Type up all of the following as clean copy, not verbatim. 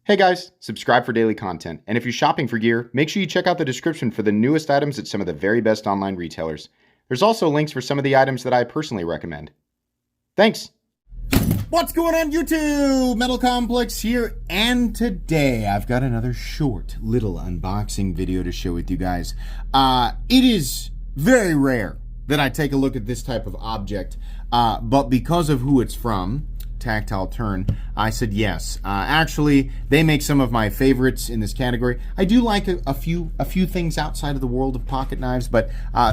Hey guys, subscribe for daily content, and if you're shopping for gear, make sure you check out the description for the newest items at some of the very best online retailers. There's also links for some of the items that I personally recommend. Thanks! What's going on YouTube? Metal Complex here, and today I've got another short little unboxing video to share with you guys. It is very rare that I take a look at this type of object, but because of who it's from, Tactile Turn, I said yes. Actually, they make some of my favorites in this category. I do like a few things outside of the world of pocket knives, but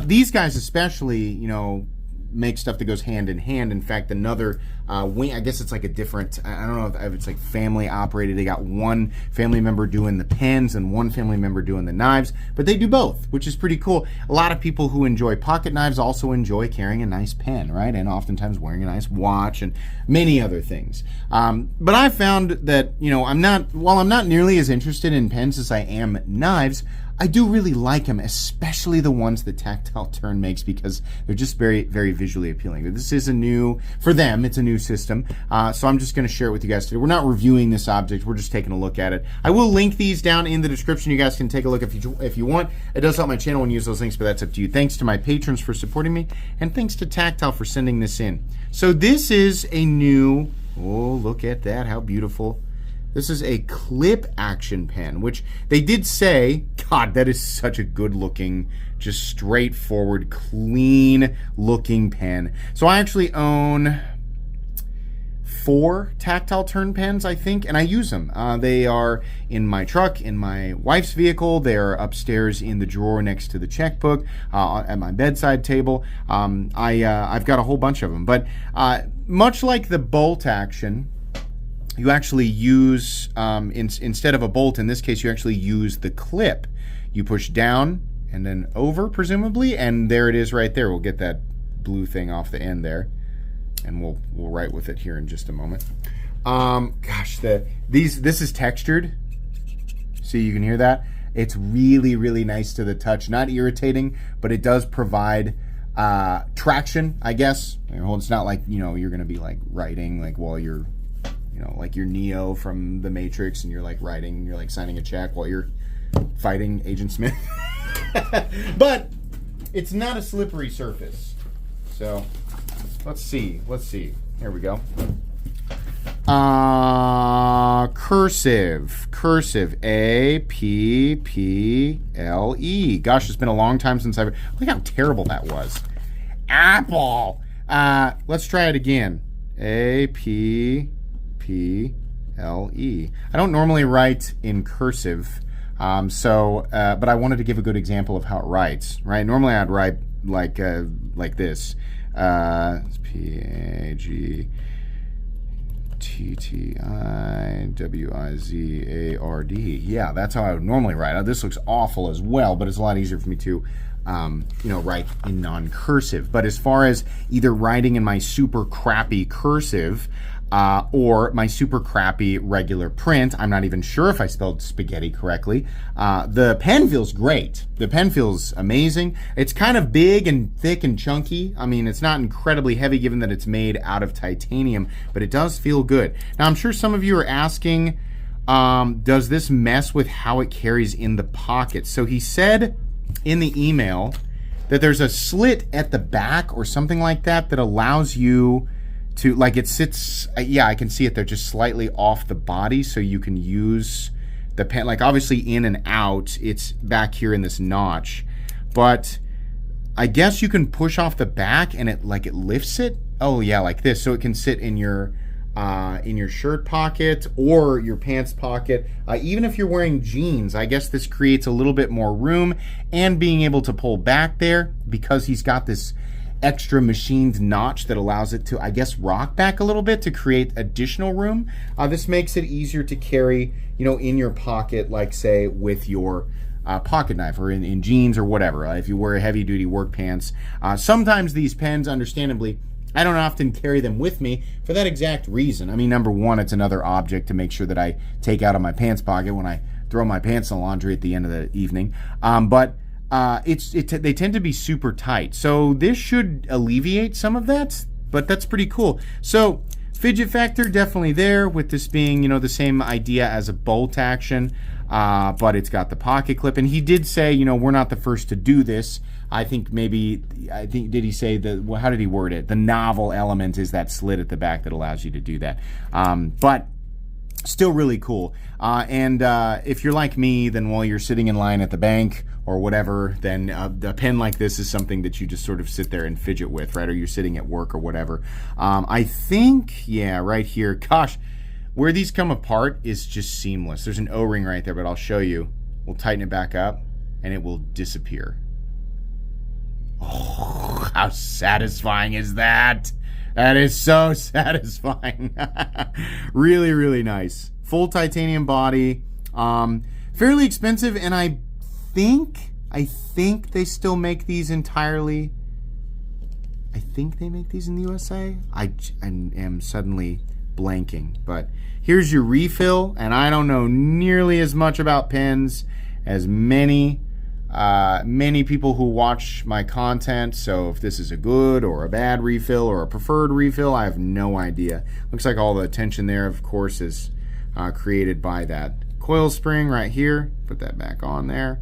these guys especially, you know, make stuff that goes hand in hand. In fact, another wing, I guess it's like a different, I don't know if it's like family operated. They got one family member doing the pens and one family member doing the knives, but they do both, which is pretty cool. A lot of people who enjoy pocket knives also enjoy carrying a nice pen, right? And oftentimes wearing a nice watch and many other things. But I found that, you know, while I'm not nearly as interested in pens as I am knives, I do really like them, especially the ones that Tactile Turn makes, because they're just very, very visually appealing. This is for them, it's a new system. So I'm just going to share it with you guys today. We're not reviewing this object, we're just taking a look at it. I will link these down in the description. You guys can take a look if you want. It does help my channel when you use those links, but that's up to you. Thanks to my patrons for supporting me, and thanks to Tactile for sending this in. So this is a new, oh, look at that, how beautiful. This is a clip action pen, which they did say, God, that is such a good looking, just straightforward, clean looking pen. So I actually own 4 Tactile Turn pens, I think, and I use them. They are in my truck, in my wife's vehicle. They are upstairs in the drawer next to the checkbook, at my bedside table. I've got a whole bunch of them. But much like the bolt action, you actually use, instead of a bolt, in this case, you actually use the clip. You push down and then over, presumably, and there it is right there. We'll get that blue thing off the end there, and we'll write with it here in just a moment. Gosh, this is textured. See, you can hear that? It's really, really nice to the touch. Not irritating, but it does provide traction, I guess. It's not like, you know, you're going to be like writing like while you're, you know, like you're Neo from The Matrix and you're like writing, you're like signing a check while you're fighting Agent Smith. But it's not a slippery surface. So let's see. Here we go. Cursive A-P-P-L-E. Gosh, it's been a long time since look how terrible that was. Apple. Let's try it again. A-P-P-L-E. I don't normally write in cursive, but I wanted to give a good example of how it writes, right? Normally I'd write like this. P-A-G-T-T-I-W-I-Z-A-R-D. Yeah, that's how I would normally write. Now, this looks awful as well, but it's a lot easier for me to you know, write in non-cursive. But as far as either writing in my super crappy cursive or my super crappy regular print, I'm not even sure if I spelled spaghetti correctly. The pen feels great. The pen feels amazing. It's kind of big and thick and chunky. I mean, it's not incredibly heavy given that it's made out of titanium, but it does feel good. Now, I'm sure some of you are asking, does this mess with how it carries in the pocket? So he said in the email that there's a slit at the back or something like that that allows you to, like, it sits, yeah, I can see it there just slightly off the body, so you can use the pen, like obviously in and out, it's back here in this notch, but I guess you can push off the back and it lifts it. Oh yeah, like this, so it can sit in your shirt pocket or your pants pocket. Even if you're wearing jeans, I guess this creates a little bit more room, and being able to pull back there because he's got this extra machined notch that allows it to, I guess, rock back a little bit to create additional room. This makes it easier to carry, you know, in your pocket, like say with your pocket knife or in jeans or whatever. If you wear heavy duty work pants, sometimes these pens, understandably, I don't often carry them with me for that exact reason. I mean, number one, it's another object to make sure that I take out of my pants pocket when I throw my pants in the laundry at the end of the evening. But they tend to be super tight. So this should alleviate some of that, but that's pretty cool. So Fidget factor definitely there, with this being, you know, the same idea as a bolt action, but it's got the pocket clip. And he did say, you know, we're not the first to do this. I think did he say how did he word it? The novel element is that slit at the back that allows you to do that. But still really cool. And if you're like me, then while you're sitting in line at the bank or whatever, then a pen like this is something that you just sort of sit there and fidget with, right? Or you're sitting at work or whatever. I think, yeah, right here, gosh, where these come apart is just seamless. There's an O-ring right there, but I'll show you. We'll tighten it back up and it will disappear. Oh, how satisfying is that? That is so satisfying. Really, really nice. Full titanium body. Fairly expensive, and I think they still make these entirely. I think they make these in the USA. I am suddenly blanking. But here's your refill, and I don't know nearly as much about pens as many people who watch my content, so if this is a good or a bad refill or a preferred refill, I have no idea. Looks like all the tension there, of course, is created by that coil spring right here. Put that back on there.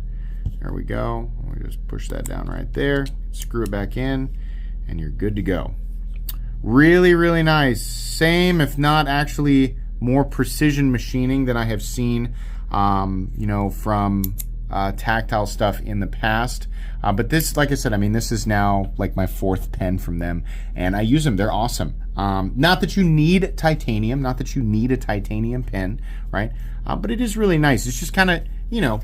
There we go. We just push that down right there, screw it back in, and you're good to go. Really, really nice. Same, if not actually more precision machining than I have seen, you know, from Tactile stuff in the past. But this, like I said, I mean, this is now like my 4th pen from them, and I use them. They're awesome. Not that you need titanium, not that you need a titanium pen, right? But it is really nice. It's just kind of, you know,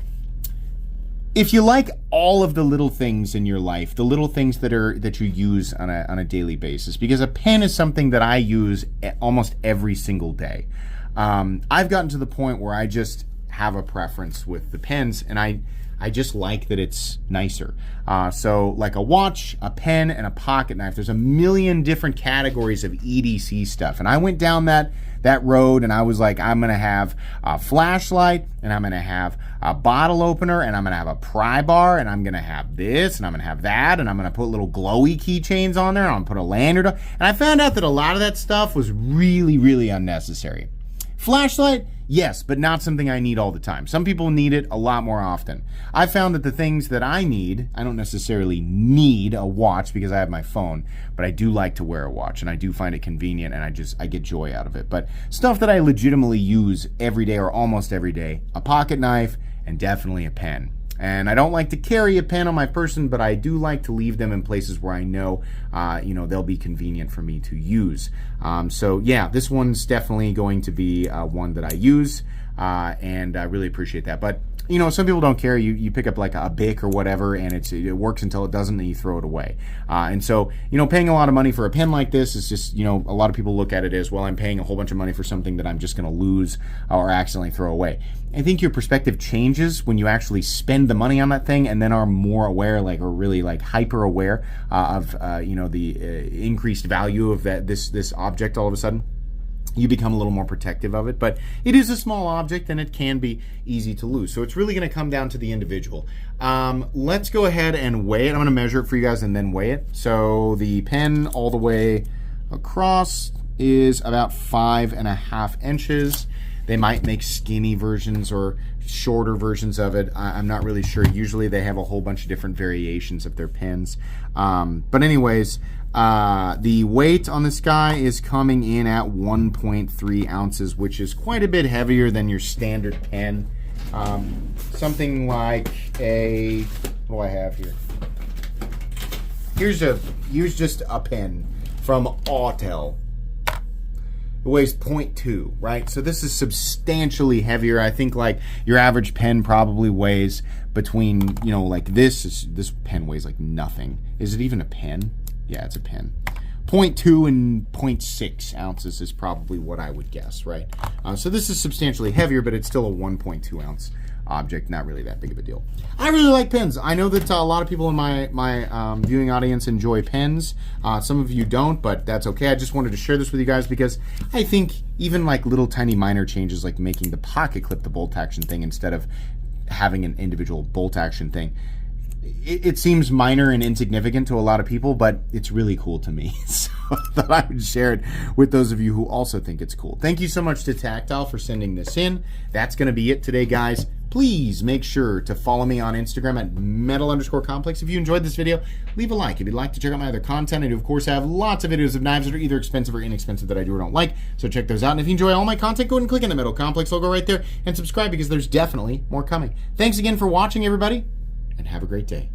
if you like all of the little things in your life, the little things that you use on a daily basis, because a pen is something that I use almost every single day. I've gotten to the point where I just have a preference with the pens, and I just like that it's nicer. So like a watch, a pen, and a pocket knife, there's a million different categories of EDC stuff. And I went down that road, and I was like, I'm gonna have a flashlight, and I'm gonna have a bottle opener, and I'm gonna have a pry bar, and I'm gonna have this, and I'm gonna have that, and I'm gonna put little glowy keychains on there, and I'm gonna put a lanyard on. And I found out that a lot of that stuff was really, really unnecessary. Flashlight, yes, but not something I need all the time. Some people need it a lot more often. I found that the things that I need, I don't necessarily need a watch because I have my phone, but I do like to wear a watch, and I do find it convenient, and I get joy out of it. But stuff that I legitimately use every day or almost every day, a pocket knife and definitely a pen. And I don't like to carry a pen on my person, but I do like to leave them in places where I know, you know, they'll be convenient for me to use. So yeah, this one's definitely going to be one that I use, and I really appreciate that. But you know, some people don't care. You pick up like a Bic or whatever, and it works until it doesn't, and you throw it away. And so, you know, paying a lot of money for a pen like this is just, you know, a lot of people look at it as, well, I'm paying a whole bunch of money for something that I'm just going to lose or accidentally throw away. I think your perspective changes when you actually spend the money on that thing, and then are more aware, like, or really like hyper aware of, you know, the increased value of this object all of a sudden. You become a little more protective of it, but it is a small object and it can be easy to lose. So it's really going to come down to the individual. Let's go ahead and weigh it. I'm going to measure it for you guys and then weigh it. So the pen all the way across is about 5.5 inches. They might make skinny versions or shorter versions of it. I'm not really sure. Usually they have a whole bunch of different variations of their pens. But anyways, the weight on this guy is coming in at 1.3 ounces, which is quite a bit heavier than your standard pen. Something like a, what do I have here? Here's just a pen from Tactile. It weighs 0.2, right? So this is substantially heavier. I think like your average pen probably weighs between, you know, like this pen weighs like nothing. Is it even a pen? Yeah, it's a pen. 0.2 and 0.6 ounces is probably what I would guess, right? So this is substantially heavier, but it's still a 1.2 ounce object, not really that big of a deal. I really like pens. I know that a lot of people in my viewing audience enjoy pens. Some of you don't, but that's okay. I just wanted to share this with you guys because I think even like little tiny minor changes, like making the pocket clip the bolt action thing instead of having an individual bolt action thing, it seems minor and insignificant to a lot of people, but it's really cool to me. So I thought I would share it with those of you who also think it's cool. Thank you so much to Tactile for sending this in. That's going to be it today, guys. Please make sure to follow me on Instagram at metal_complex. If you enjoyed this video, leave a like. If you'd like to check out my other content, I do, of course, have lots of videos of knives that are either expensive or inexpensive that I do or don't like. So check those out. And if you enjoy all my content, go ahead and click on the Metal Complex logo right there and subscribe because there's definitely more coming. Thanks again for watching, everybody, and have a great day.